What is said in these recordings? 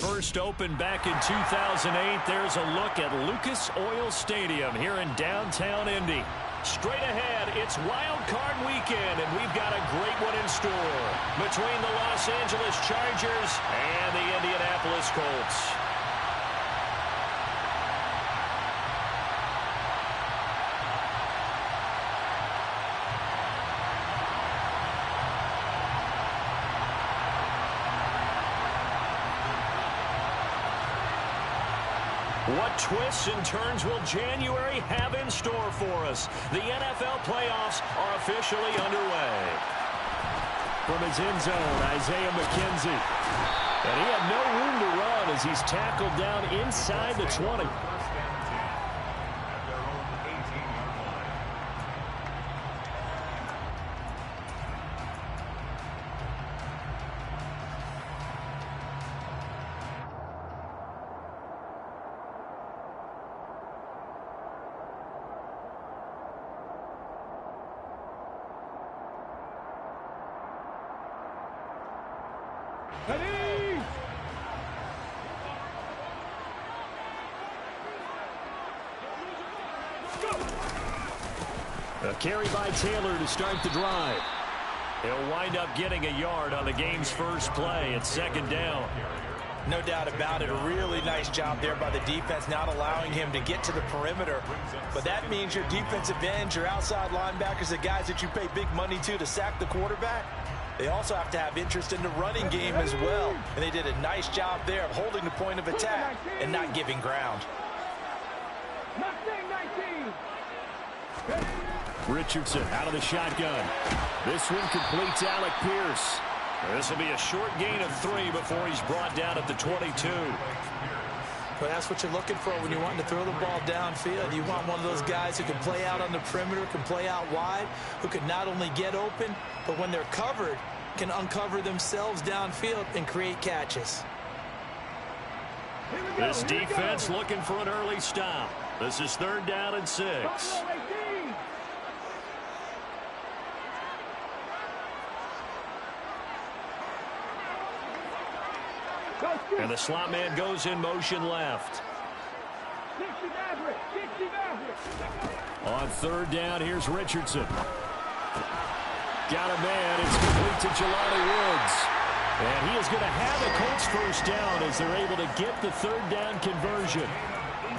first opened back in 2008. There's a look at Lucas Oil Stadium here in downtown Indy. Straight ahead, it's Wild Card Weekend, and we've got a great one in store between the Los Angeles Chargers and the Indianapolis Colts. What twists and turns will January have in store for us? The NFL playoffs are officially underway. From his end zone, Isaiah McKenzie. And he had no room to run as he's tackled down inside the 20. A carry by Taylor to start the drive. He'll wind up getting a yard on the game's first play at second down. No doubt about it. A really nice job there by the defense, not allowing him to get to the perimeter. But that means your defensive ends, your outside linebackers, the guys that you pay big money to sack the quarterback, they also have to have interest in the running game as well. And they did a nice job there of holding the point of attack and not giving ground. Richardson out of the shotgun. This one completes Alec Pierce. This will be a short gain of 3 before he's brought down at the 22. But that's what you're looking for when you're wanting to throw the ball downfield. You want one of those guys who can play out on the perimeter, can play out wide, who can not only get open, but when they're covered, can uncover themselves downfield and create catches. This defense looking for an early stop. This is 3rd down and 6. And the slot man goes in motion left. On 3rd down, here's Richardson. Got a man. It's complete to Jelani Woods. And he is going to have the Colts first down as they're able to get the 3rd down conversion.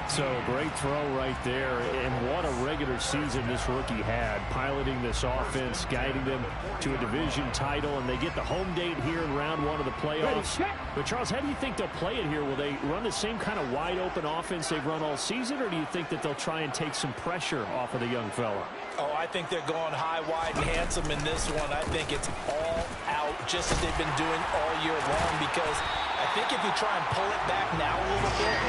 So great throw right there, and what a regular season this rookie had, piloting this offense, guiding them to a division title, and they get the home date here in round 1 of the playoffs. But Charles, how do you think they'll play it here? Will they run the same kind of wide open offense they've run all season, or do you think that they'll try and take some pressure off of the young fella? Oh, I think they're going high, wide, and handsome in this one. I think it's all out, just as they've been doing all year long, because I think if you try and pull it back now a little bit,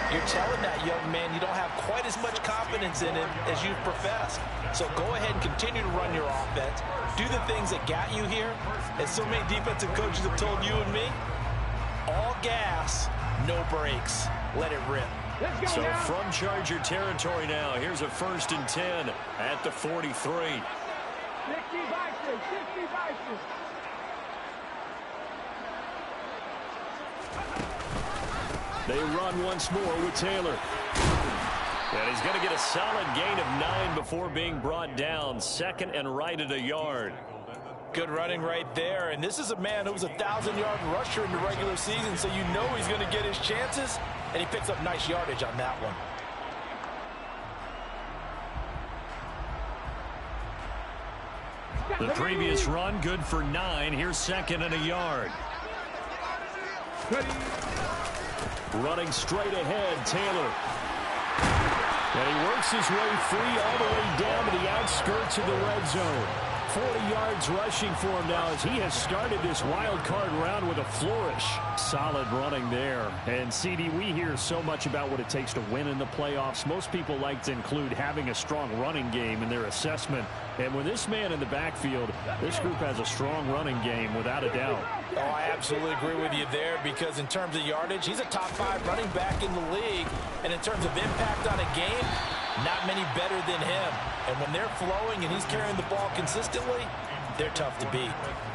you're telling that young man you don't have quite as much confidence in him as you've professed. So go ahead and continue to run your offense. Do the things that got you here. As so many defensive coaches have told you and me, all gas, no brakes. Let it rip. So from Charger territory now, here's a 1st and 10 at the 43. 60 boxes, 60 boxes. They run once more with Taylor. And he's going to get a solid gain of 9 before being brought down. 2nd and right at a yard. Good running right there. And this is a man who was a 1,000-yard rusher in the regular season, so you know he's going to get his chances. And he picks up nice yardage on that one. The previous run good for 9. Here's 2nd and a yard. Running straight ahead, Taylor. And he works his way free all the way down to the outskirts of the red zone. 40 yards rushing for him now as he has started this wild card round with a flourish. Solid running there. And CD, we hear so much about what it takes to win in the playoffs. Most people like to include having a strong running game in their assessment. And with this man in the backfield, this group has a strong running game without a doubt. Oh, I absolutely agree with you there, because in terms of yardage, he's a top 5 running back in the league. And in terms of impact on a game, not many better than him. And when they're flowing and he's carrying the ball consistently, they're tough to beat.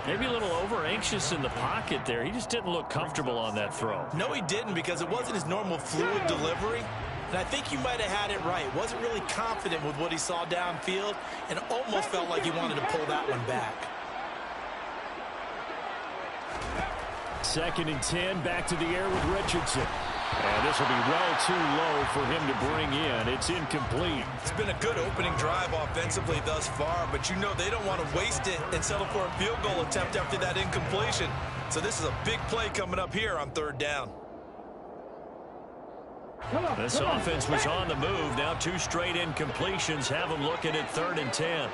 Maybe a little over-anxious in the pocket there. He just didn't look comfortable on that throw. No, he didn't, because it wasn't his normal fluid delivery. And I think you might have had it right. Wasn't really confident with what he saw downfield and almost felt like he wanted to pull that one back. 2nd and 10, back to the air with Richardson. And this will be well too low for him to bring in. It's incomplete. It's been a good opening drive offensively thus far, but you know they don't want to waste it and settle for a field goal attempt after that incompletion. So this is a big play coming up here on 3rd down. This offense was on the move. Now 2 straight incompletions have them looking at 3rd and 10.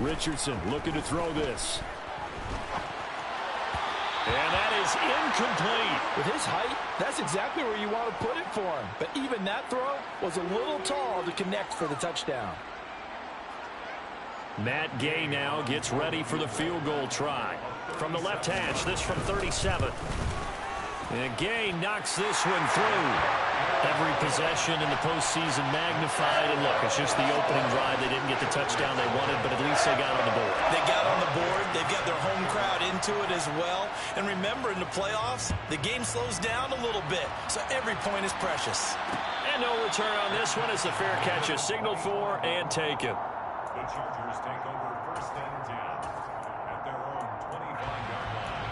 Richardson looking to throw this. And that is incomplete. With his height, that's exactly where you want to put it for him. But even that throw was a little tall to connect for the touchdown. Matt Gay now gets ready for the field goal try. From the left hash, this from 37. And Gay knocks this one through. Every possession in the postseason magnified. And look, it's just the opening drive. They didn't get the touchdown they wanted, but at least they got on the board. They got on the board. They've got their home crowd into it as well. And remember, in the playoffs, the game slows down a little bit. So every point is precious. And no return on this one as the fair catch is signaled for and taken. The Chargers take over 1st and 10 at their own 25-yard line.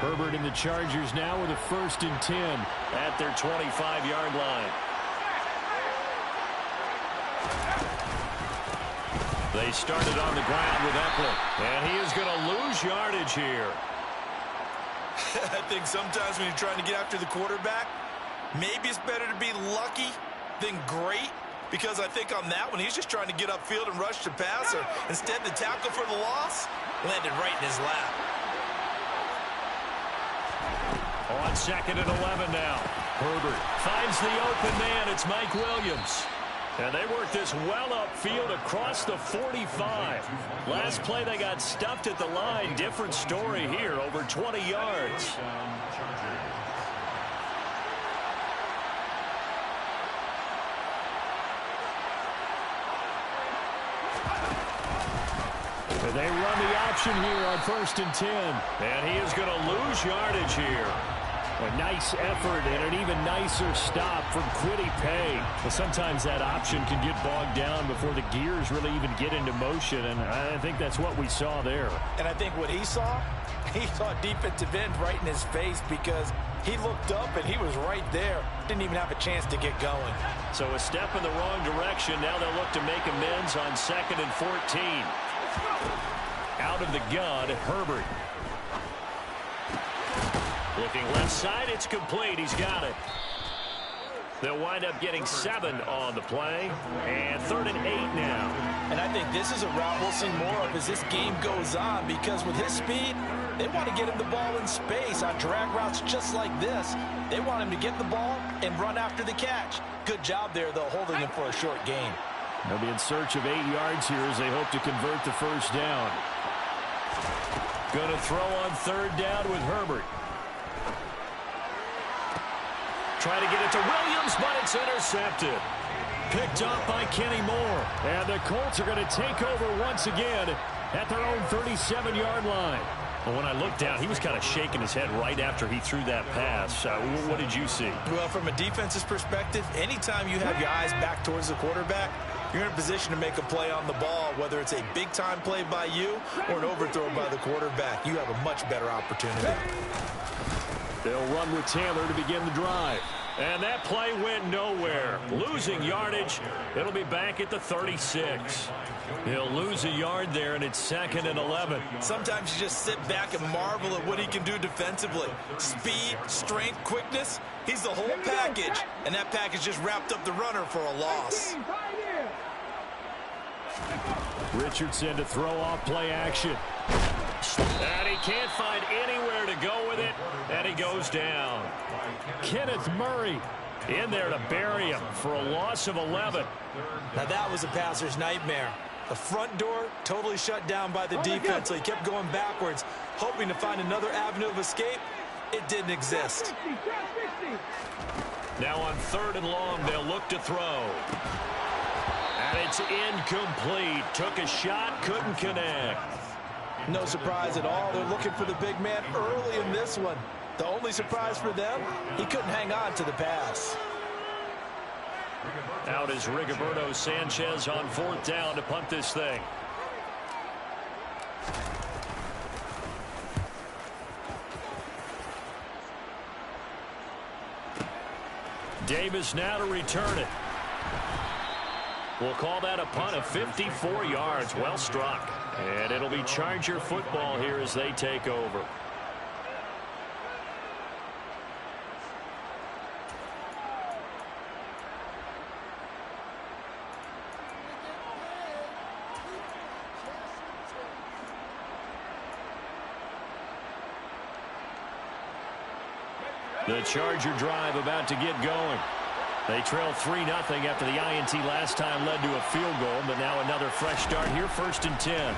Herbert and the Chargers now with a 1st and 10 at their 25-yard line. They started on the ground with Eckler, and he is going to lose yardage here. I think sometimes when you're trying to get after the quarterback, maybe it's better to be lucky than great, because I think on that one, he's just trying to get upfield and rush the passer. Instead, the tackle for the loss landed right in his lap. On 2nd and 11 now. Herbert finds the open man. It's Mike Williams. And they work this well upfield across the 45. Last play they got stuffed at the line. Different story here, over 20 yards. And they run the option here on 1st and 10. And he is going to lose yardage here. A nice effort and an even nicer stop from Kwity Paye. But sometimes that option can get bogged down before the gears really even get into motion, and I think that's what we saw there. And I think what he saw defensive end right in his face, because he looked up and he was right there. Didn't even have a chance to get going. So a step in the wrong direction. Now they'll look to make amends on 2nd and 14. Out of the gun, Herbert. Looking left side, it's complete. He's got it. They'll wind up getting 7 on the play. And 3rd and 8 now. And I think this is a route we'll see more of as this game goes on, because with his speed, they want to get him the ball in space on drag routes just like this. They want him to get the ball and run after the catch. Good job there, though, holding him for a short gain. They'll be in search of 8 yards here as they hope to convert the 1st down. Going to throw on 3rd down with Herbert. Try to get it to Williams, but it's intercepted. Picked up by Kenny Moore. And the Colts are going to take over once again at their own 37-yard line. Well, when I looked down, he was kind of shaking his head right after he threw that pass. What did you see? Well, from a defense's perspective, anytime you have your eyes back towards the quarterback, you're in a position to make a play on the ball, whether it's a big-time play by you or an overthrow by the quarterback. You have a much better opportunity. They'll run with Taylor to begin the drive. And that play went nowhere. Losing yardage. It'll be back at the 36. He'll lose a yard there, and it's 2nd and 11. Sometimes you just sit back and marvel at what he can do defensively. Speed, strength, quickness. He's the whole package. And that package just wrapped up the runner for a loss. Richardson to throw off play action. And he can't find anywhere to go with it, and he goes down. Kenneth Murray in there to bury him for a loss of 11. Now that was a passer's nightmare. The front door totally shut down by the defense, so he kept going backwards, hoping to find another avenue of escape. It didn't exist. Now on 3rd and long, they'll look to throw. And it's incomplete. Took a shot, couldn't connect. No surprise at all. They're looking for the big man early in this one. The only surprise for them, he couldn't hang on to the pass. Out is Rigoberto Sanchez on 4th down to punt this thing. Davis now to return it. We'll call that a punt of 54 yards. Well struck. And it'll be Charger football here as they take over. The Charger drive about to get going. They trail 3-0 after the INT last time led to a field goal, but now another fresh start here, 1st and 10.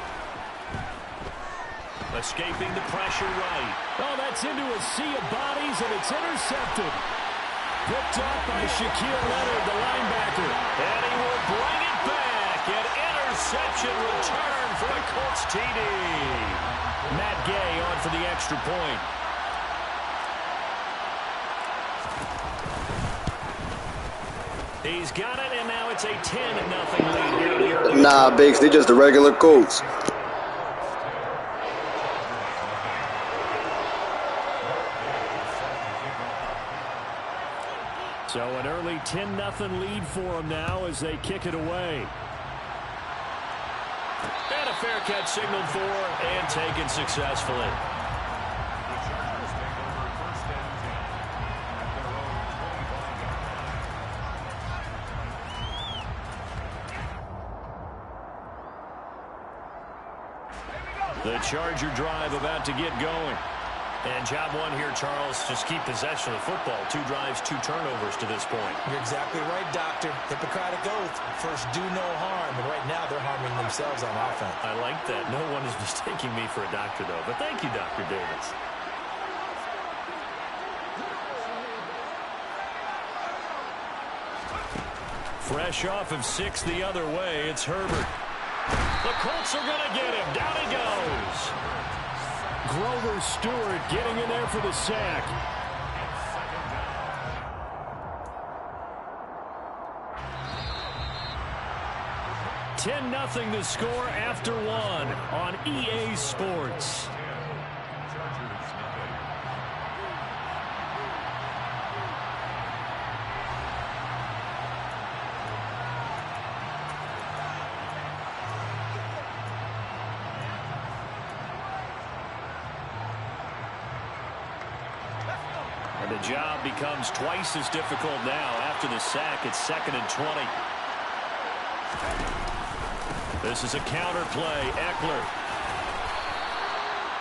Escaping the pressure right. Oh, that's into a sea of bodies, and it's intercepted. Picked up by Shaquille Leonard, the linebacker. And he will bring it back. An interception return for the Colts TD. Matt Gay on for the extra point. He's got it, and now it's a 10-0 lead. Nah, Biggs, they just the regular Colts. So an early 10-0 lead for them now as they kick it away. And a fair catch signaled for and taken successfully. The Charger drive about to get going. And job one here, Charles, just keep possession of the football. 2 drives, 2 turnovers to this point. You're exactly right, Doctor. Hippocratic oath. First, do no harm. And right now, they're harming themselves on offense. I like that. No one is mistaking me for a doctor, though. But thank you, Dr. Davis. Fresh off of 6 the other way, it's Herbert. The Colts are going to get him. Down he goes. Grover Stewart getting in there for the sack. $10-0 the score after 1 on EA Sports. And the job becomes twice as difficult now after the sack. It's 2nd and 20. This is a counter play. Eckler.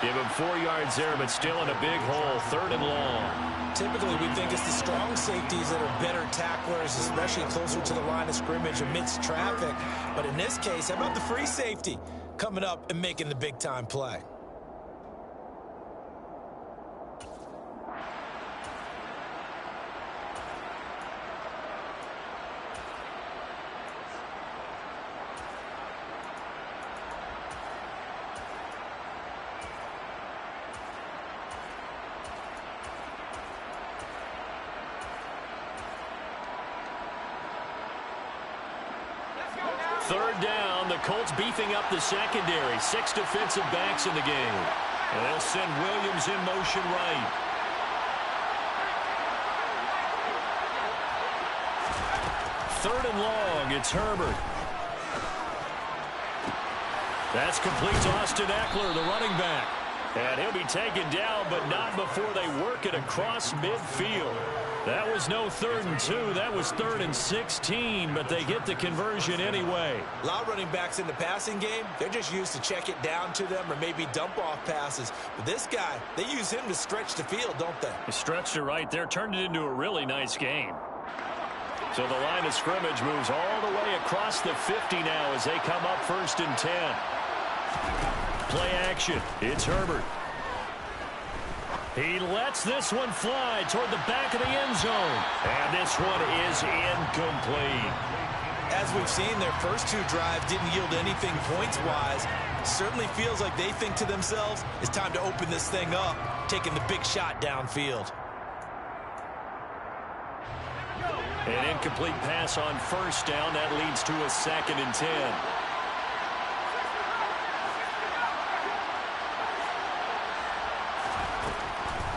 Give him 4 yards there, but still in a big hole. 3rd and long. Typically, we think it's the strong safeties that are better tacklers, especially closer to the line of scrimmage amidst traffic. But in this case, how about the free safety coming up and making the big-time play? Third down, the Colts beefing up the secondary. 6 defensive backs in the game. And they'll send Williams in motion right. Third and long, it's Herbert. That's complete to Austin Eckler, the running back. And he'll be taken down, but not before they work it across midfield. That was no 3rd and 2. That was 3rd and 16, but they get the conversion anyway. A lot of running backs in the passing game, they're just used to check it down to them or maybe dump off passes. But this guy, they use him to stretch the field, don't they? They stretched it right there, turned it into a really nice game. So the line of scrimmage moves all the way across the 50 now as they come up 1st and 10. Play action. It's Herbert. He lets this one fly toward the back of the end zone. And this one is incomplete. As we've seen, their first 2 drives didn't yield anything points-wise. Certainly feels like they think to themselves, it's time to open this thing up, taking the big shot downfield. An incomplete pass on 1st down. That leads to a 2nd and 10.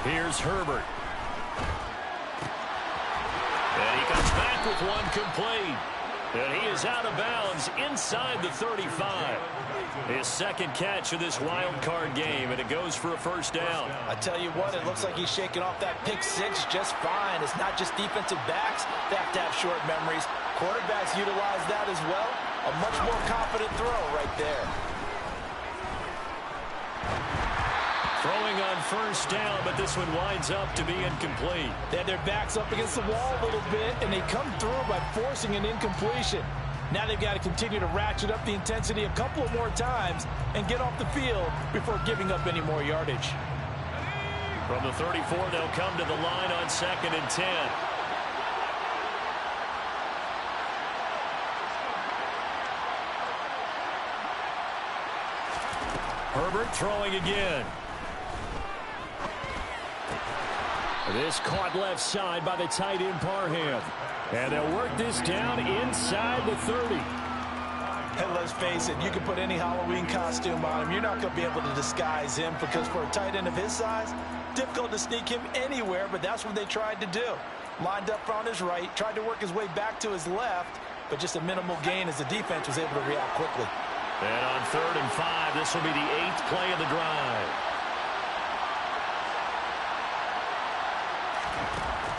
Here's Herbert. And he comes back with one complete. And he is out of bounds inside the 35. His 2nd catch of this wild card game, and it goes for a 1st down. I tell you what, it looks like he's shaking off that pick 6 just fine. It's not just defensive backs that have to have short memories. Quarterbacks utilize that as well. A much more confident throw right there. Throwing on 1st down, but this one winds up to be incomplete. They had their backs up against the wall a little bit, and they come through by forcing an incompletion. Now they've got to continue to ratchet up the intensity a couple of more times and get off the field before giving up any more yardage. From the 34, they'll come to the line on 2nd and 10. Herbert throwing again. This caught left side by the tight end Parham. And they'll work this down inside the 30. And let's face it, you can put any Halloween costume on him. You're not going to be able to disguise him because for a tight end of his size, difficult to sneak him anywhere, but that's what they tried to do. Lined up on his right, tried to work his way back to his left, but just a minimal gain as the defense was able to react quickly. And on 3rd and 5, this will be the 8th play of the drive.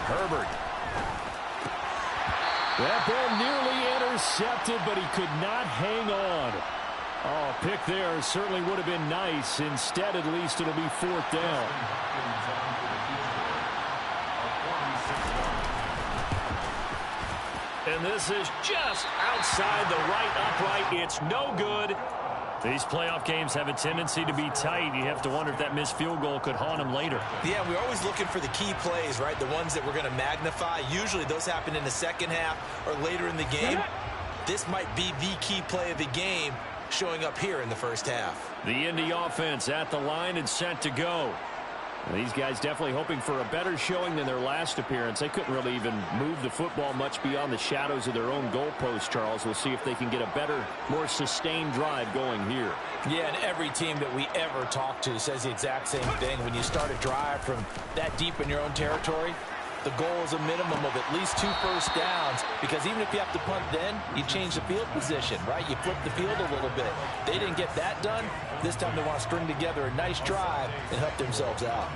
Herbert. That ball nearly intercepted, but he could not hang on. Oh, pick there certainly would have been nice. Instead, at least, it'll be 4th down. And this is just outside the right upright. It's no good. These playoff games have a tendency to be tight. You have to wonder if that missed field goal could haunt them later. Yeah, we're always looking for the key plays, right? The ones that we're going to magnify. Usually those happen in the 2nd half or later in the game. This might be the key play of the game showing up here in the 1st half. The Indy offense at the line and set to go. These guys definitely hoping for a better showing than their last appearance. They couldn't really even move the football much beyond the shadows of their own goalpost, Charles. We'll see if they can get a better, more sustained drive going here. Yeah, and every team that we ever talk to says the exact same thing. When you start a drive from that deep in your own territory, the goal is a minimum of at least 2 first downs, because even if you have to punt then, you change the field position, right? You flip the field a little bit. They didn't get that done. This time they want to string together a nice drive and help themselves out.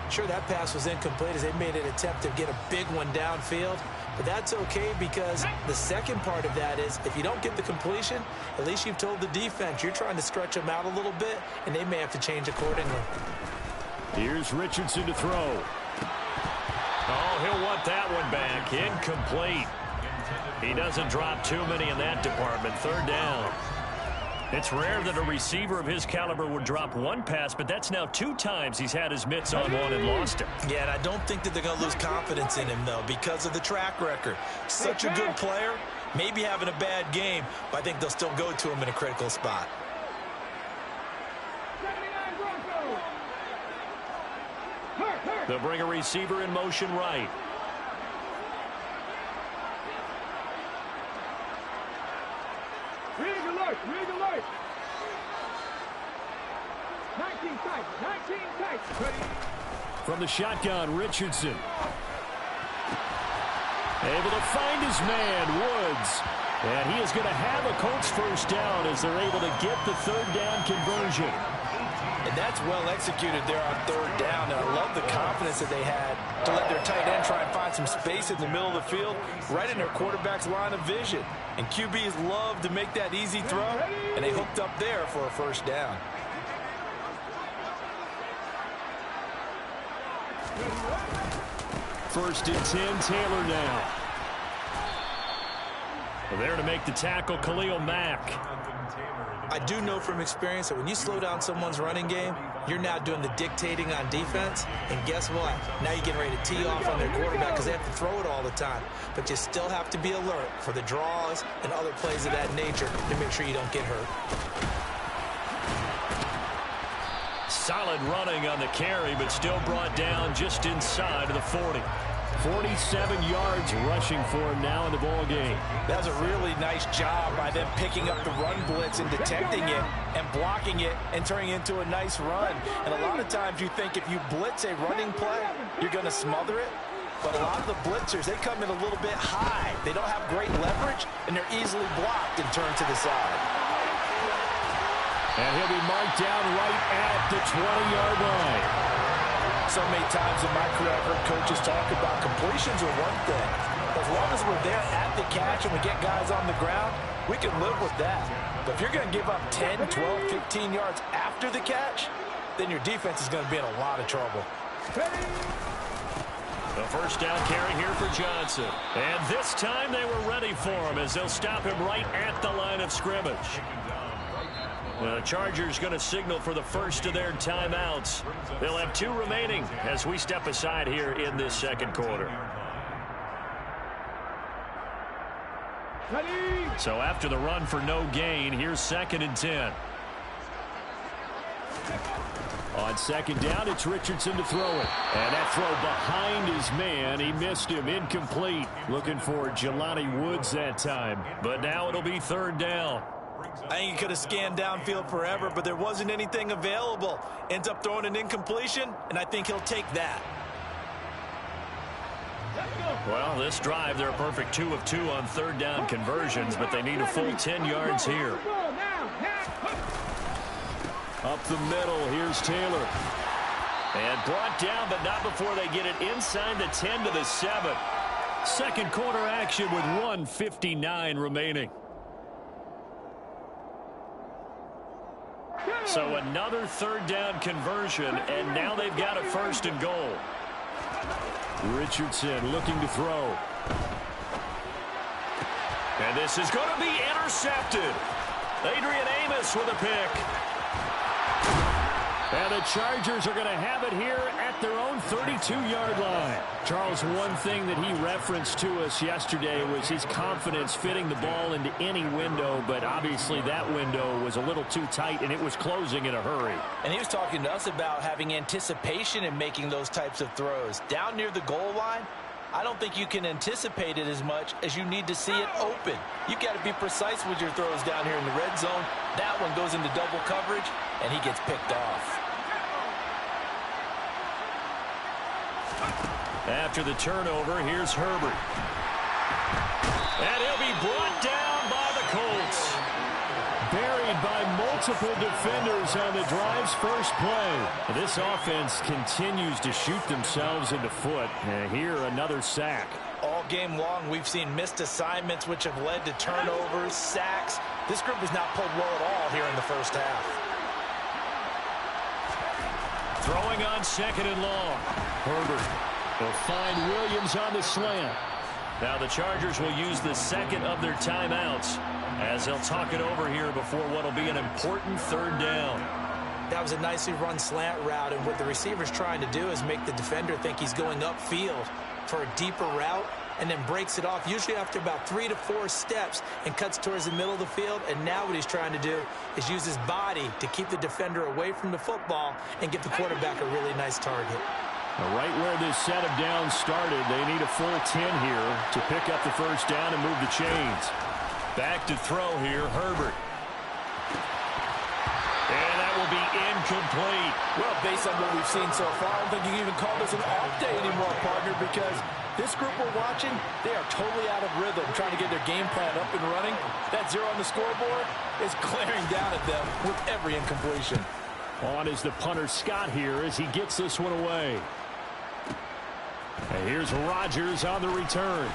Sure, that pass was incomplete as they made an attempt to get a big one downfield, but that's okay because the second part of that is if you don't get the completion, at least you've told the defense you're trying to stretch them out a little bit, and they may have to change accordingly. Here's Richardson to throw. Oh, he'll want that one back. Incomplete. He doesn't drop too many in that department. 3rd down. It's rare that a receiver of his caliber would drop one pass, but that's now 2 times he's had his mitts on one and lost it. Yeah, and I don't think that they're going to lose confidence in him, though, because of the track record. Such a good player, maybe having a bad game, but I think they'll still go to him in a critical spot. They'll bring a receiver in motion right. Rig alert, rig alert. 19 tight, 19 tight. Ready. From the shotgun, Richardson. Able to find his man, Woods. And he is going to have a Colts 1st down as they're able to get the 3rd down conversion. And that's well executed there on third down. And I love the confidence that they had to let their tight end try and find some space in the middle of the field, right in their quarterback's line of vision. And QBs love to make that easy throw, and they hooked up there for a first down. First and 10, Taylor now. There to make the tackle, Khalil Mack. I do know from experience that when you slow down someone's running game, you're now doing the dictating on defense. And guess what? Now you're getting ready to tee off on their quarterback because they have to throw it all the time. But you still have to be alert for the draws and other plays of that nature to make sure you don't get hurt. Solid running on the carry, but still brought down just inside of the 40. 47 yards rushing for him now in the ball game. That was a really nice job by them picking up the run blitz and detecting it and blocking it and turning it into a nice run. And a lot of times you think if you blitz a running play, you're going to smother it. But a lot of the blitzers, they come in a little bit high. They don't have great leverage, and they're easily blocked and turned to the side. And he'll be marked down right at the 20-yard line. So many times in my career, I've heard coaches talk about completions are one thing. As long as we're there at the catch and we get guys on the ground, we can live with that. But if you're going to give up 10, 12, 15 yards after the catch, then your defense is going to be in a lot of trouble. The first down carry here for Johnson. And this time they were ready for him as they'll stop him right at the line of scrimmage. The Chargers going to signal for the first of their timeouts. They'll have 2 remaining as we step aside here in this second quarter. So after the run for no gain, here's 2nd and 10. On 2nd down, it's Richardson to throw it. And that throw behind his man. He missed him. Incomplete. Looking for Jelani Woods that time. But now it'll be 3rd down. I think he could have scanned downfield forever, but there wasn't anything available. Ends up throwing an incompletion, and I think he'll take that. Well, this drive, they're a perfect 2 of 2 on 3rd down conversions, but they need a full 10 yards here. Up the middle, here's Taylor. And brought down, but not before they get it inside the 10 to the 7. Second quarter action with 1:59 remaining. So another 3rd down conversion, and now they've got a 1st and goal. Richardson looking to throw. And this is going to be intercepted. Adrian Amos with a pick. And the Chargers are going to have it here at their own 32-yard line. Charles, one thing that he referenced to us yesterday was his confidence fitting the ball into any window, but obviously that window was a little too tight, and it was closing in a hurry. And he was talking to us about having anticipation in making those types of throws. Down near the goal line, I don't think you can anticipate it as much as you need to see it open. You've got to be precise with your throws down here in the red zone. That one goes into double coverage, and he gets picked off. After the turnover, here's Herbert. And he'll be brought down by the Colts. Buried by multiple defenders on the drive's first play. This offense continues to shoot themselves in the foot. And here, another sack. All game long, we've seen missed assignments, which have led to turnovers, sacks. This group has not played well at all here in the first half. Throwing on 2nd and long. Herbert will find Williams on the slant. Now the Chargers will use the 2nd of their timeouts as they'll talk it over here before what will be an important 3rd down. That was a nicely run slant route, and what the receiver's trying to do is make the defender think he's going upfield for a deeper route and then breaks it off, usually after about 3 to 4 steps, and cuts towards the middle of the field. And now what he's trying to do is use his body to keep the defender away from the football and give the quarterback a really nice target. Right where this set of downs started, they need a full 10 here to pick up the first down and move the chains. Back to throw here, Herbert. And that will be incomplete. Well, based on what we've seen so far, I don't think you can even call this an off day anymore, partner, because this group we're watching, they are totally out of rhythm, trying to get their game plan up and running. That 0 on the scoreboard is glaring down at them with every incompletion. On is the punter Scott here as he gets this one away. And here's Rodgers on the return.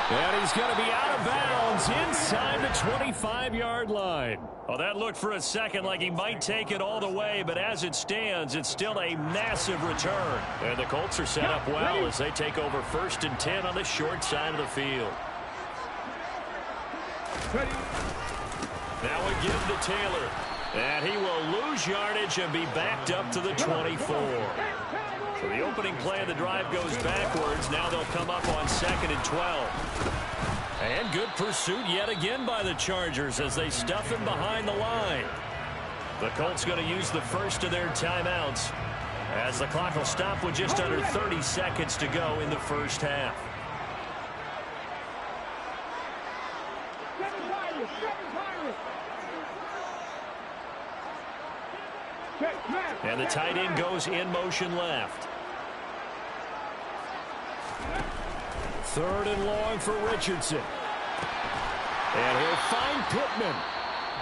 And he's going to be out of bounds inside the 25-yard line. Well, that looked for a second like he might take it all the way, but as it stands, it's still a massive return. And the Colts are set up well as they take over 1st and 10 on the short side of the field. Now we give to Taylor. And he will lose yardage and be backed up to the 24. So the opening play of the drive goes backwards. Now they'll come up on 2nd and 12. And good pursuit yet again by the Chargers as they stuff him behind the line. The Colts going to use the first of their timeouts as the clock will stop with just under 30 seconds to go in the first half. And the tight end goes in motion left. 3rd and long for Richardson. And he'll find Pittman.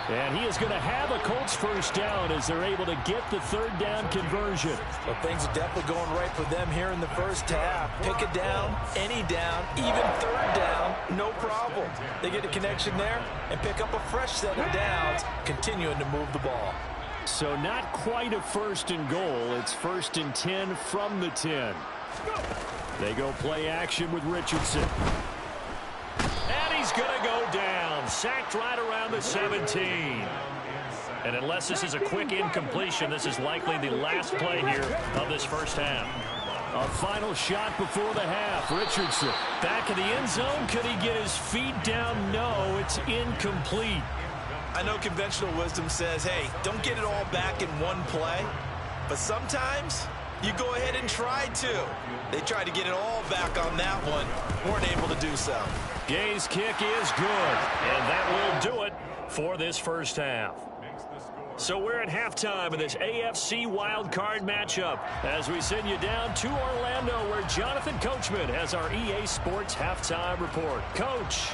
And he is going to have a Colts first down as they're able to get the 3rd down conversion. Well, things are definitely going right for them here in the first half. Pick a down, any down, even 3rd down, no problem. They get a connection there and pick up a fresh set of downs, continuing to move the ball. So not quite a 1st and goal. It's 1st and 10 from the 10. They go play action with Richardson. And he's going to go down. Sacked right around the 17. And unless this is a quick incompletion, this is likely the last play here of this first half. A final shot before the half. Richardson back in the end zone. Could he get his feet down? No, it's incomplete. I know conventional wisdom says, hey, don't get it all back in one play. But sometimes you go ahead and try to. They tried to get it all back on that one. Weren't able to do so. Gay's kick is good. And that will do it for this first half. So we're at halftime in this AFC wildcard matchup as we send you down to Orlando where Jonathan Coachman has our EA Sports halftime report. Coach.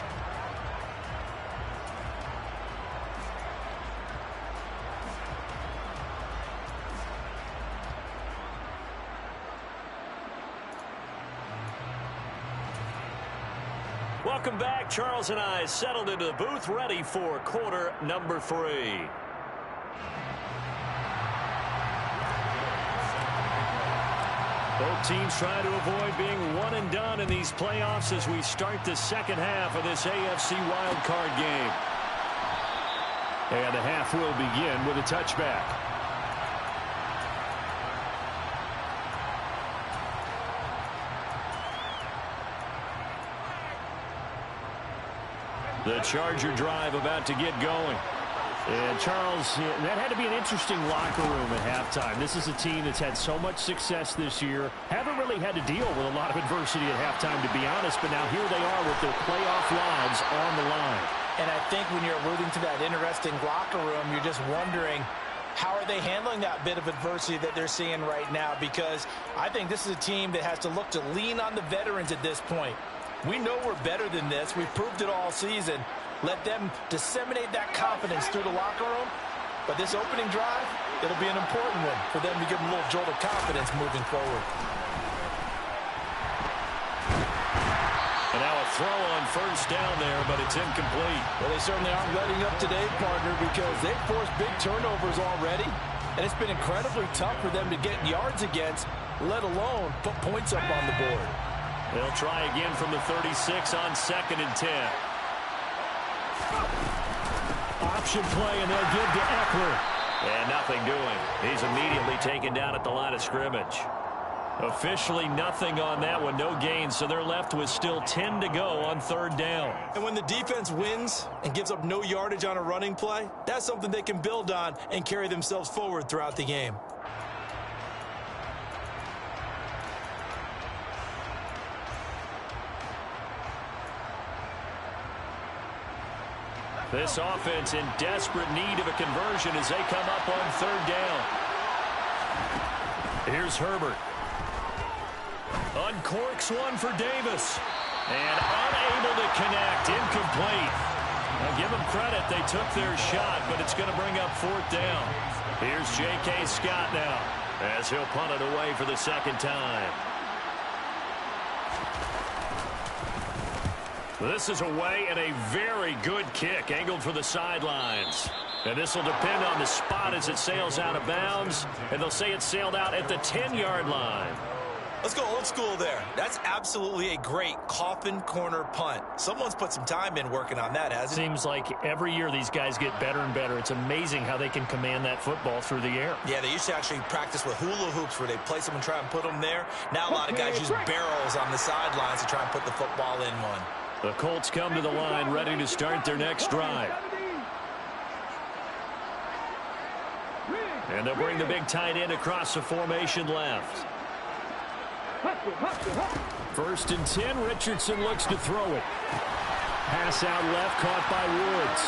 Welcome back. Charles and I settled into the booth ready for quarter number 3. Both teams trying to avoid being one and done in these playoffs as we start the second half of this AFC wildcard game. And the half will begin with a touchback. The Charger drive about to get going. And Charles, that had to be an interesting locker room at halftime. This is a team that's had so much success this year. Haven't really had to deal with a lot of adversity at halftime, to be honest. But now here they are with their playoff lives on the line. And I think when you're alluding to that interesting locker room, you're just wondering, how are they handling that bit of adversity that they're seeing right now? Because I think this is a team that has to look to lean on the veterans at this point. We know we're better than this. We've proved it all season. Let them disseminate that confidence through the locker room. But this opening drive, it'll be an important one for them to give them a little jolt of confidence moving forward. And now a throw on first down there, but it's incomplete. Well, they certainly aren't letting up today, partner, because they've forced big turnovers already. And it's been incredibly tough for them to get yards against, let alone put points up on the board. They'll try again from the 36 on 2nd and 10. Option play, and they'll give to Eckler. And nothing doing. He's immediately taken down at the line of scrimmage. Officially nothing on that one, no gain, so they're left with still 10 to go on 3rd down. And when the defense wins and gives up no yardage on a running play, that's something they can build on and carry themselves forward throughout the game. This offense in desperate need of a conversion as they come up on 3rd down. Here's Herbert. Uncorks one for Davis. And unable to connect. Incomplete. Now give them credit. They took their shot, but it's going to bring up 4th down. Here's J.K. Scott now as he'll punt it away for the 2nd time. This is away and a very good kick angled for the sidelines. And this will depend on the spot as it sails out of bounds. And they'll say it sailed out at the 10-yard line. Let's go old school there. That's absolutely a great coffin corner punt. Someone's put some time in working on that, hasn't it? Seems like every year these guys get better and better. It's amazing how they can command that football through the air. Yeah, they used to actually practice with hula hoops where they place them and try and put them there. Now a lot of guys use barrels on the sidelines to try and put the football in one. The Colts come to the line ready to start their next drive. And they'll bring the big tight end across the formation left. 1st and 10. Richardson looks to throw it. Pass out left, caught by Woods.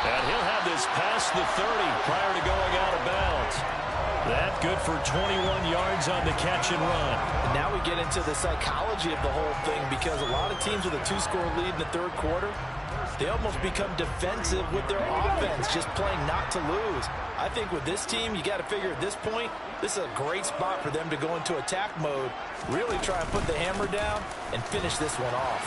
And he'll have this past the 30 prior to going out of bounds. That good for 21 yards on the catch and run. And now we get into the psychology of the whole thing, because a lot of teams with a 2-score lead in the 3rd quarter, they almost become defensive with their offense, just playing not to lose. I think with this team, you got to figure at this point, this is a great spot for them to go into attack mode, really try and put the hammer down and finish this one off.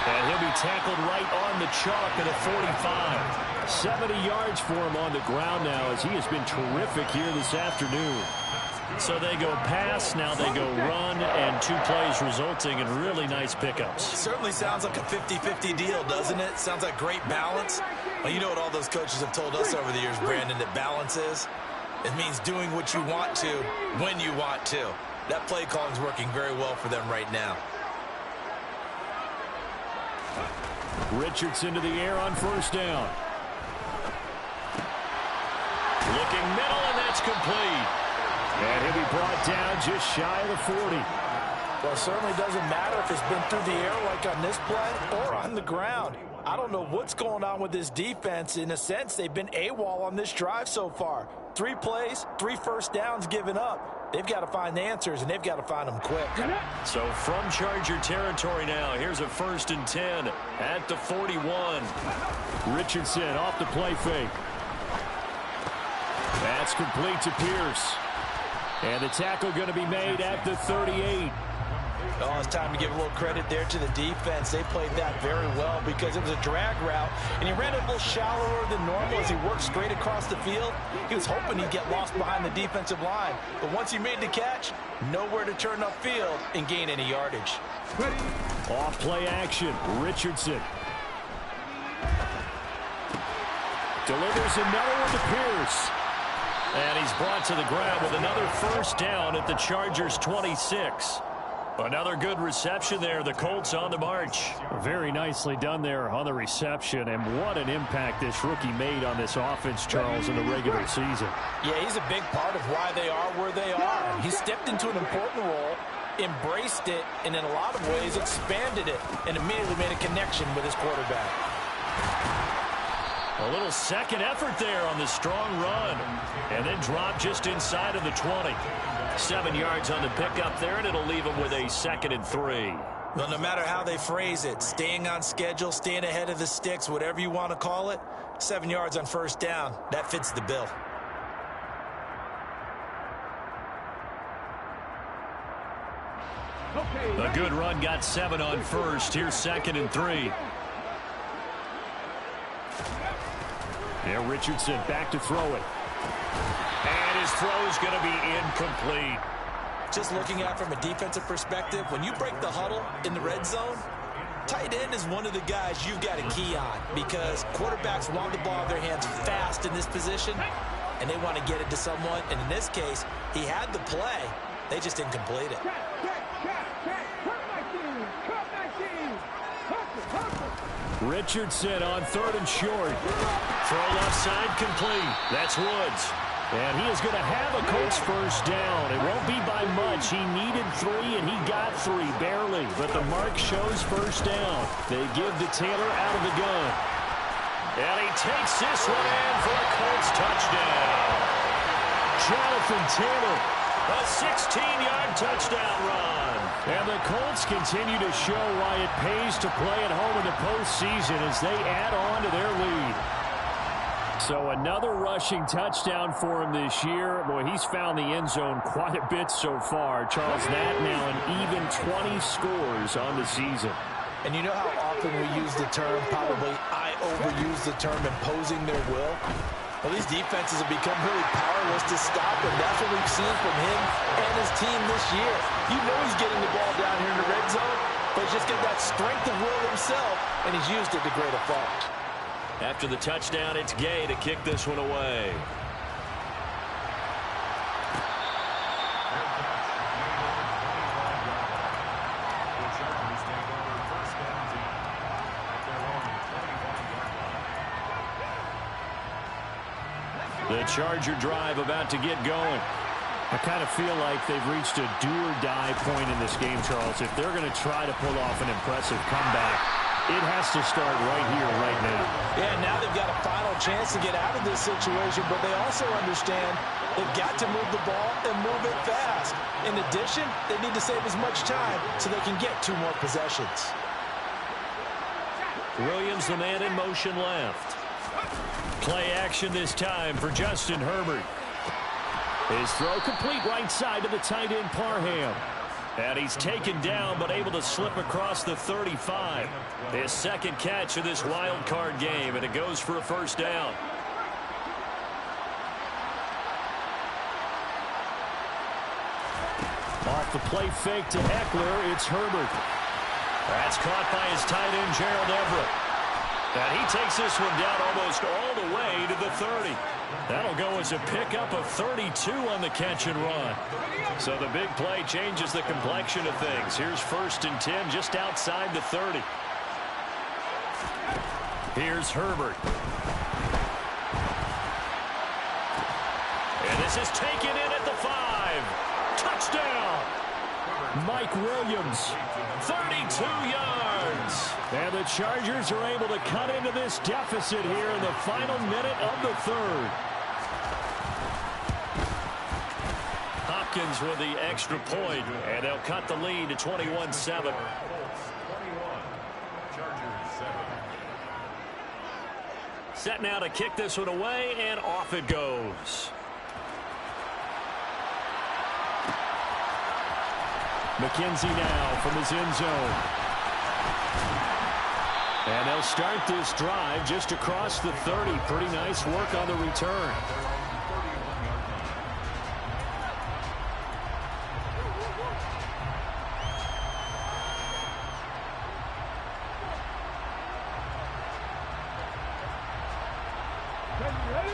And he'll be tackled right on the chalk at a 45. 70 yards for him on the ground now, as he has been terrific here this afternoon. So they go pass, now they go run, and 2 plays resulting in really nice pickups. Certainly sounds like a 50-50 deal, doesn't it? Sounds like great balance. Well, you know what all those coaches have told us over the years, Brandon, that balance is? It means doing what you want to when you want to. That play calling is working very well for them right now. Richardson to the air on 1st down. Looking middle, and that's complete. And he'll be brought down just shy of the 40. Well, it certainly doesn't matter if it's been through the air like on this play or on the ground. I don't know what's going on with this defense. In a sense, they've been AWOL on this drive so far. 3 plays, 3 first downs given up. They've got to find the answers, and they've got to find them quick. So from Charger territory now, here's a 1st and 10 at the 41. Richardson off the play fake. That's complete to Pierce. And the tackle going to be made at the 38. Oh, it's time to give a little credit there to the defense. They played that very well because it was a drag route, and he ran it a little shallower than normal as he worked straight across the field. He was hoping he'd get lost behind the defensive line, but once he made the catch, nowhere to turn upfield and gain any yardage. Off play action, Richardson. Delivers another one to Pierce. And he's brought to the ground with another 1st down at the Chargers' 26. Another good reception there. The Colts on the march. Very nicely done there on the reception. And what an impact this rookie made on this offense, Charles, in the regular season. Yeah, he's a big part of why they are where they are. He stepped into an important role, embraced it, and in a lot of ways expanded it, and immediately made a connection with his quarterback. A little second effort there on the strong run. And then drop just inside of the 20. 7 yards on the pickup there, and it'll leave him with a 2nd and 3. Well, no matter how they phrase it, staying on schedule, staying ahead of the sticks, whatever you want to call it, 7 yards on 1st down, that fits the bill. A good run, got 7 on 1st. Here's 2nd and 3. Yeah, Richardson back to throw it. And his throw's going to be incomplete. Just looking at it from a defensive perspective, when you break the huddle in the red zone, tight end is one of the guys you've got to key on because quarterbacks want the ball in their hands fast in this position, and they want to get it to someone. And in this case, he had the play. They just didn't complete it. Richardson on 3rd and short. Throw left side complete. That's Woods. And he is going to have a Colts 1st down. It won't be by much. He needed 3, and he got 3, barely. But the mark shows 1st down. They give to Taylor out of the gun. And he takes this one in for a Colts touchdown. Jonathan Taylor, a 16-yard touchdown run. And the Colts continue to show why it pays to play at home in the postseason as they add on to their lead. So another rushing touchdown for him this year. Boy, he's found the end zone quite a bit so far. Charles, that now an even 20 scores on the season. And you know how often we use the term, probably I overuse the term, imposing their will? Well, these defenses have become really powerless to stop him. That's what we've seen from him and his team this year. You know he's getting the ball down here in the red zone, but he's just got that strength of will himself, and he's used it to great effect. After the touchdown, it's Gay to kick this one away. The Charger drive about to get going. I kind of feel like they've reached a do-or-die point in this game, Charles. If they're going to try to pull off an impressive comeback, it has to start right here, right now. Yeah, now they've got a final chance to get out of this situation, but they also understand they've got to move the ball and move it fast. In addition, they need to save as much time so they can get 2 more possessions. Williams, the man in motion left. Play action this time for Justin Herbert. His throw complete right side to the tight end Parham. And he's taken down but able to slip across the 35. His second catch of this wild card game, and it goes for a first down. Off the play fake to Eckler, it's Herbert. That's caught by his tight end Gerald Everett. And he takes this one down almost all the way to the 30. That'll go as a pickup of 32 on the catch and run. So the big play changes the complexion of things. Here's 1st and 10 just outside the 30. Here's Herbert. And this is taken in at the 5. Touchdown! Mike Williams, 32 yards. And the Chargers are able to cut into this deficit here in the final minute of the 3rd. Hopkins with the extra point, and they'll cut the lead to 21-7. 21, Chargers 7. Set now to kick this one away, and off it goes. McKenzie now from his end zone. And they'll start this drive just across the 30. Pretty nice work on the return.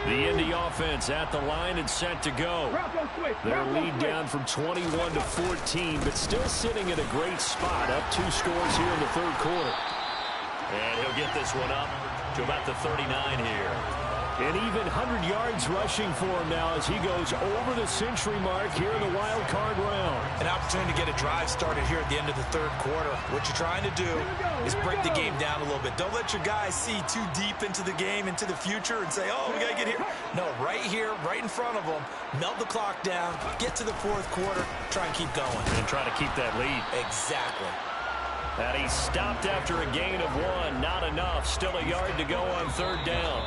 The Indy offense at the line and set to go. Their lead down from 21 to 14, but still sitting in a great spot. Up 2 scores here in the 3rd quarter. And he'll get this one up to about the 39 here. And even 100 yards rushing for him now as he goes over the century mark here in the wild card round. An opportunity to get a drive started here at the end of the 3rd quarter. What you're trying to do is break the game down a little bit. Don't let your guys see too deep into the game, into the future, and say, oh, we got to get here. No, right here, right in front of them, melt the clock down, get to the 4th quarter, try and keep going. And try to keep that lead. Exactly. And he stopped after a gain of 1. Not enough. Still a yard to go on 3rd down.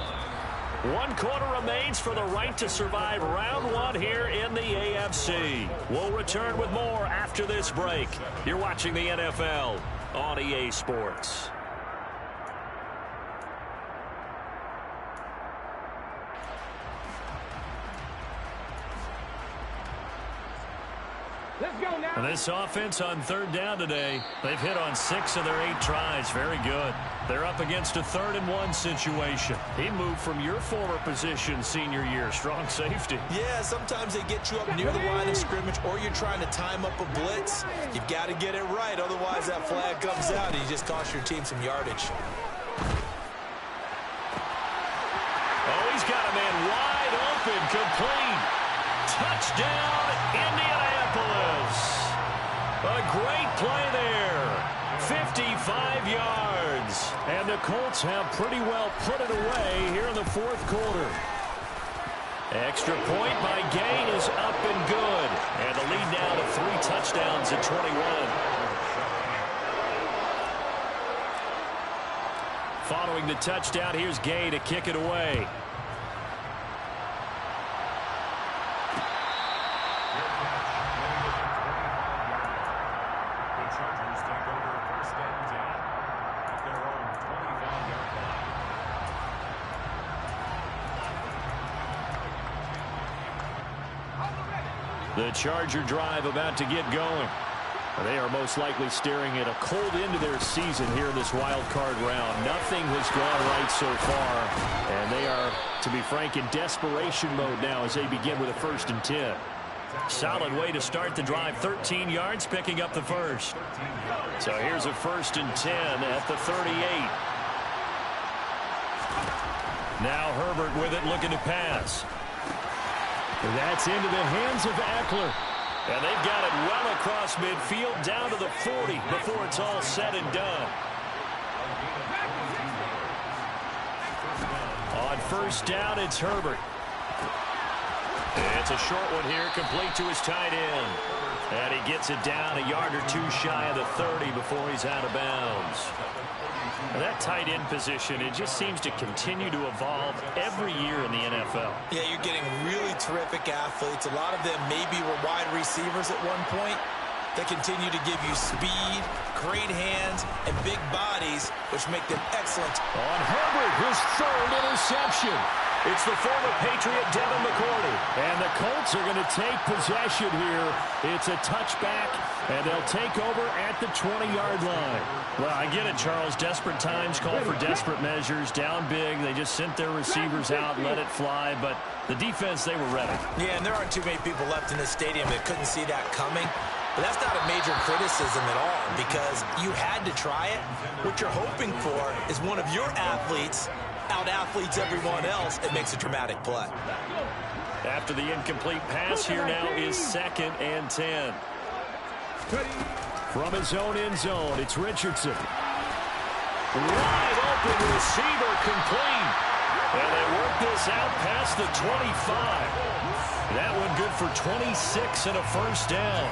1 quarter remains for the right to survive round 1 here in the AFC. We'll return with more after this break. You're watching the NFL on EA Sports. Let's go now. And this offense on 3rd down today, they've hit on 6 of their 8 tries. Very good. They're up against a 3rd and 1 situation. He moved from your former position senior year, strong safety. Yeah, sometimes they get you up near the line of scrimmage, or you're trying to time up a blitz. You've got to get it right, otherwise that flag comes out and you just cost your team some yardage. Oh, he's got a man wide open, complete. Touchdown, Indianapolis. A great play there. 55 yards. And the Colts have pretty well put it away here in the 4th quarter. Extra point by Gay is up and good. And the lead now to 3 touchdowns at 21. Following the touchdown, here's Gay to kick it away. The Chargers take over first and 10 at their own 25-yard line. The Charger drive about to get going. They are most likely staring at a cold end to their season here in this wild card round. Nothing has gone right so far, and they are, to be frank, in desperation mode now as they begin with a 1st and 10. Solid way to start the drive. 13 yards, picking up the first. So here's a 1st and 10 at the 38. Now Herbert with it, looking to pass. That's into the hands of Eckler. And they've got it well across midfield down to the 40 before it's all said and done. On 1st down, it's Herbert. It's a short one here, complete to his tight end. And he gets it down a yard or 2 shy of the 30 before he's out of bounds. That tight end position, it just seems to continue to evolve every year in the NFL. Yeah, you're getting really terrific athletes. A lot of them maybe were wide receivers at one point. They continue to give you speed, great hands, and big bodies, which make them excellent. On Herbert, his 3rd interception. It's the former Patriot Devin McCourty. And the Colts are going to take possession here. It's a touchback, and they'll take over at the 20-yard line. Well, I get it, Charles. Desperate times call for desperate measures. Down big. They just sent their receivers out, let it fly. But the defense, they were ready. Yeah, and there aren't too many people left in this stadium that couldn't see that coming. But that's not a major criticism at all because you had to try it. What you're hoping for is one of your athletes out-athletes everyone else. It makes a dramatic play. After the incomplete pass, here now is 2nd and 10. From his own end zone, it's Richardson. Wide open receiver complete. And they work this out past the 25. That one good for 26 and a 1st down.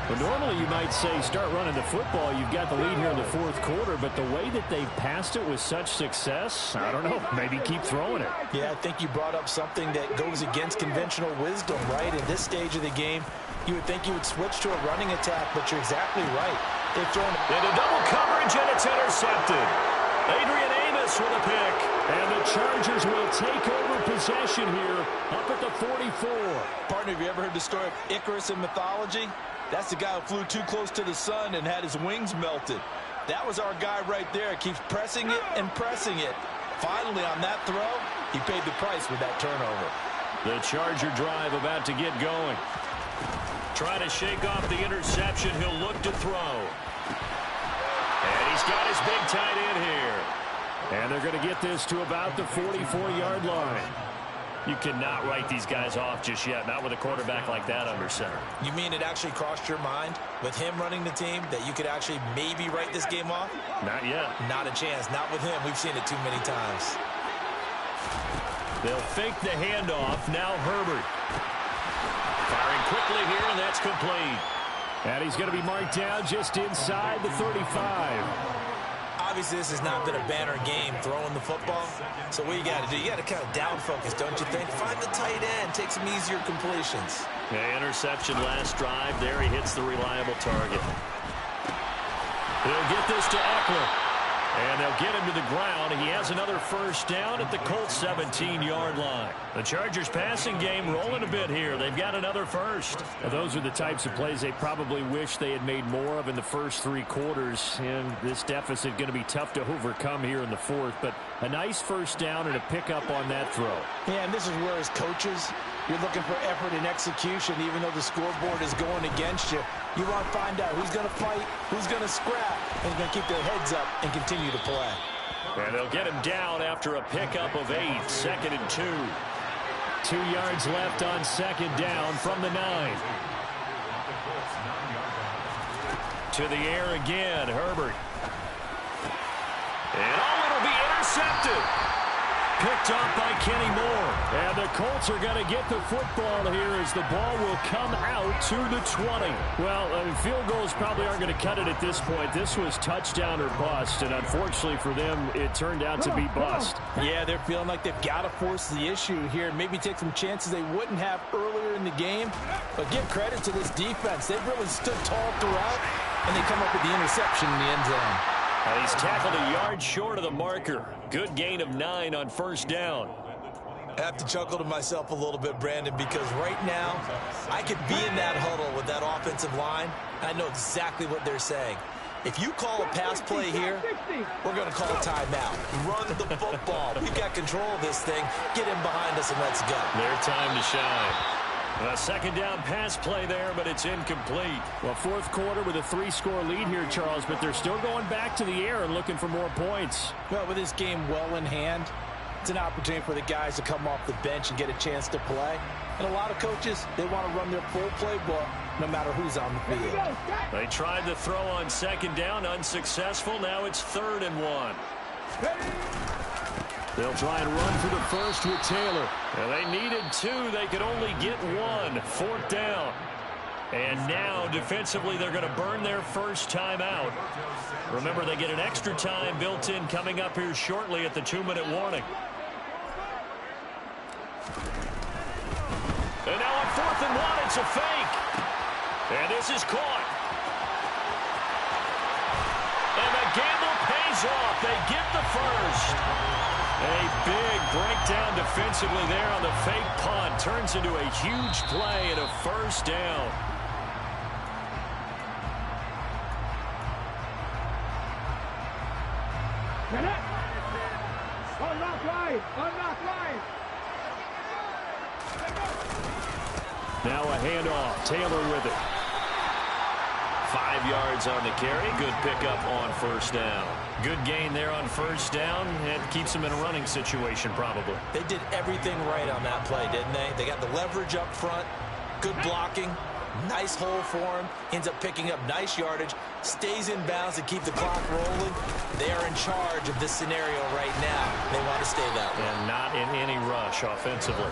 Well, normally you might say start running the football. You've got the lead here in the 4th quarter, but the way that they've passed it with such success, I don't know, maybe keep throwing it. Yeah, I think you brought up something that goes against conventional wisdom, right? In this stage of the game, you would think you would switch to a running attack, but you're exactly right. They've thrown into double coverage, and it's intercepted. Adrian Amos with a pick, and the Chargers will take over possession here up at the 44. Partner, have you ever heard the story of Icarus in mythology? That's the guy who flew too close to the sun and had his wings melted. That was our guy right there. Keeps pressing it and pressing it. Finally, on that throw, he paid the price with that turnover. The Charger drive about to get going. Trying to shake off the interception. He'll look to throw. And he's got his big tight end here. And they're going to get this to about the 44-yard line. You cannot write these guys off just yet, not with a quarterback like that under center. You mean it actually crossed your mind with him running the team that you could actually maybe write this game off? Not yet. Not a chance. Not with him. We've seen it too many times. They'll fake the handoff. Now Herbert. Firing quickly here, and that's complete. And he's going to be marked down just inside the 35. Obviously, this has not been a banner game throwing the football. So what you got to do, you got to kind of down focus, don't you think? Find the tight end, take some easier completions. Yeah, interception last drive. There he hits the reliable target. He'll get this to Eckler. And they'll get him to the ground. He has another 1st down at the Colts 17-yard line. The Chargers passing game rolling a bit here. They've got another 1st. Now, those are the types of plays they probably wish they had made more of in the first 3 quarters. And this deficit going to be tough to overcome here in the 4th. But a nice 1st down and a pickup on that throw. Yeah, and this is where as coaches, you're looking for effort and execution even though the scoreboard is going against you. You want to find out who's going to fight, who's going to scrap, and going to keep their heads up and continue to play. And they'll get him down after a pickup of 8, 2nd and 2. 2 yards left on 2nd down from the 9. To the air again, Herbert. And it'll be intercepted. picked up by Kenny Moore. And the Colts are going to get the football here as the ball will come out to the 20. Well, field goals probably aren't going to cut it at this point. This was touchdown or bust, and unfortunately for them, it turned out to be bust. Yeah, they're feeling like they've got to force the issue here. Maybe take some chances they wouldn't have earlier in the game. But give credit to this defense. They've really stood tall throughout, and they come up with the interception in the end zone. He's tackled a yard short of the marker. Good gain of 9 on first down. I have to chuckle to myself a little bit, Brandon, because right now I could be in that huddle with that offensive line. I know exactly what they're saying. If you call a pass play here, we're going to call a timeout. Run the football. We've got control of this thing. Get in behind us and let's go. Their time to shine. A second down pass play there, but it's incomplete. Well, fourth quarter with a 3-score lead here, Charles, but they're still going back to the air and looking for more points. Well, with this game well in hand, it's an opportunity for the guys to come off the bench and get a chance to play. And a lot of coaches, they want to run their full playbook no matter who's on the field. They tried to throw on second down, unsuccessful. Now it's 3rd and 1. They'll try and run for the first with Taylor. And they needed 2. They could only get 1. 4th down. And now, defensively, they're going to burn their first timeout. Remember, they get an extra time built in coming up here shortly at the 2-minute warning. And now on 4th and 1, it's a fake. And this is caught. And the gamble pays off. They get the first. A big breakdown defensively there on the fake punt. Turns into a huge play and a first down. Unlock line! Unlock line! Now a handoff. Taylor with it. 5 yards on the carry. Good pickup on first down. Good gain there on first down. It keeps them in a running situation probably. They did everything right on that play, didn't they? They got the leverage up front. Good blocking. Nice hole for him. Ends up picking up nice yardage. Stays in bounds to keep the clock rolling. They are in charge of this scenario right now. They want to stay that way. And not in any rush offensively.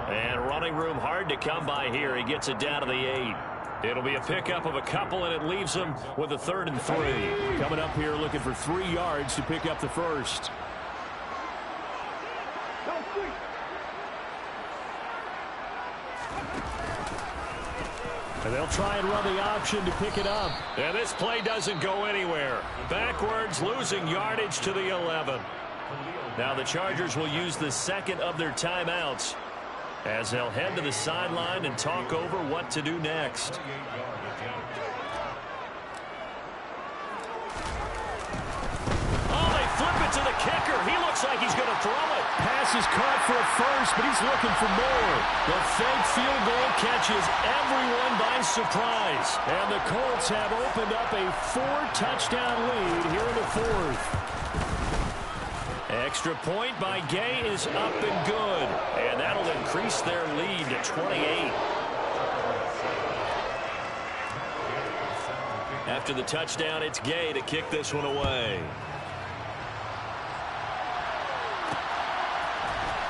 And running room hard to come by here. He gets it down to the 8. It'll be a pickup of a couple, and it leaves them with a 3rd and 3. Coming up here looking for 3 yards to pick up the first. And they'll try and run the option to pick it up. And this play doesn't go anywhere. Backwards, losing yardage to the 11. Now the Chargers will use the second of their timeouts as they'll head to the sideline and talk over what to do next. Oh, they flip it to the kicker. He looks like he's going to throw it. Pass is caught for a first, but he's looking for more. The fake field goal catches everyone by surprise. And the Colts have opened up a 4-touchdown lead here in the 4th. Extra point by Gay is up and good. And that'll increase their lead to 28. After the touchdown, it's Gay to kick this one away.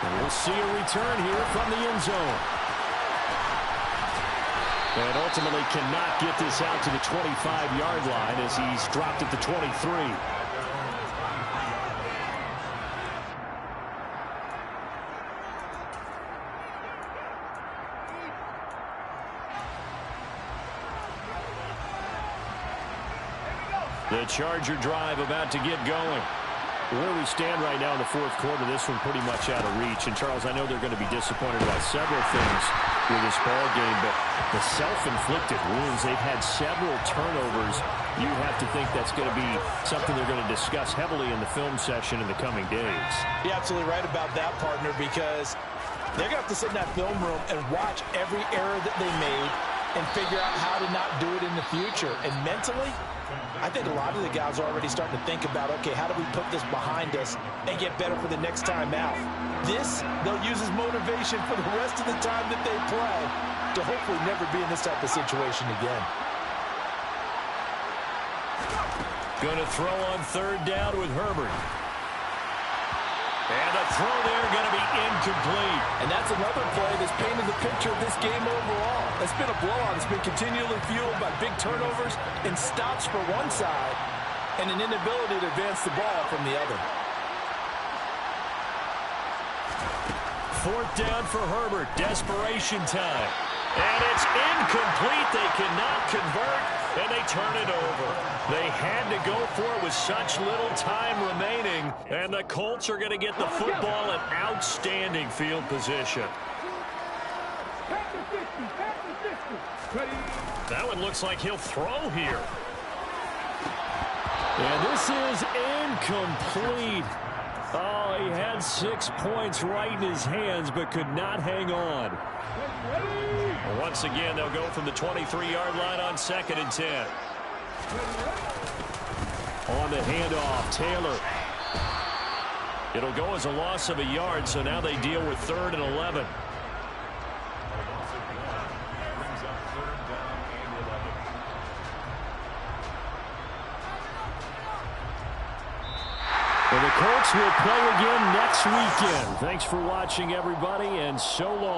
And we'll see a return here from the end zone. And ultimately cannot get this out to the 25-yard line as he's dropped at the 23. The Charger drive about to get going. Where we stand right now in the 4th quarter, this one pretty much out of reach. And, Charles, I know they're going to be disappointed about several things with this ball game, but the self-inflicted wounds, they've had several turnovers. You have to think that's going to be something they're going to discuss heavily in the film session in the coming days. You're absolutely right about that, partner, because they're going to have to sit in that film room and watch every error that they made and figure out how to not do it in the future. And mentally, I think a lot of the guys are already starting to think about, okay, how do we put this behind us and get better for the next time out? This, they'll use as motivation for the rest of the time that they play to hopefully never be in this type of situation again. Going to throw on 3rd down with Herbert. And the throw there going to be incomplete. And that's another play that's painted the picture of this game overall. It's been a blowout. It's been continually fueled by big turnovers and stops for one side and an inability to advance the ball from the other. Fourth down for Herbert. Desperation time. And it's incomplete. They cannot convert, and they turn it over. They had to go for it with such little time remaining, and the Colts are going to get the football in outstanding field position. That one looks like he'll throw here. And this is incomplete. Oh, he had 6 points right in his hands, but could not hang on. Once again, they'll go from the 23-yard line on 2nd and 10. On the handoff, Taylor. It'll go as a loss of a yard, so now they deal with 3rd and 11. And the Colts will play again next weekend. Thanks for watching, everybody, and so long.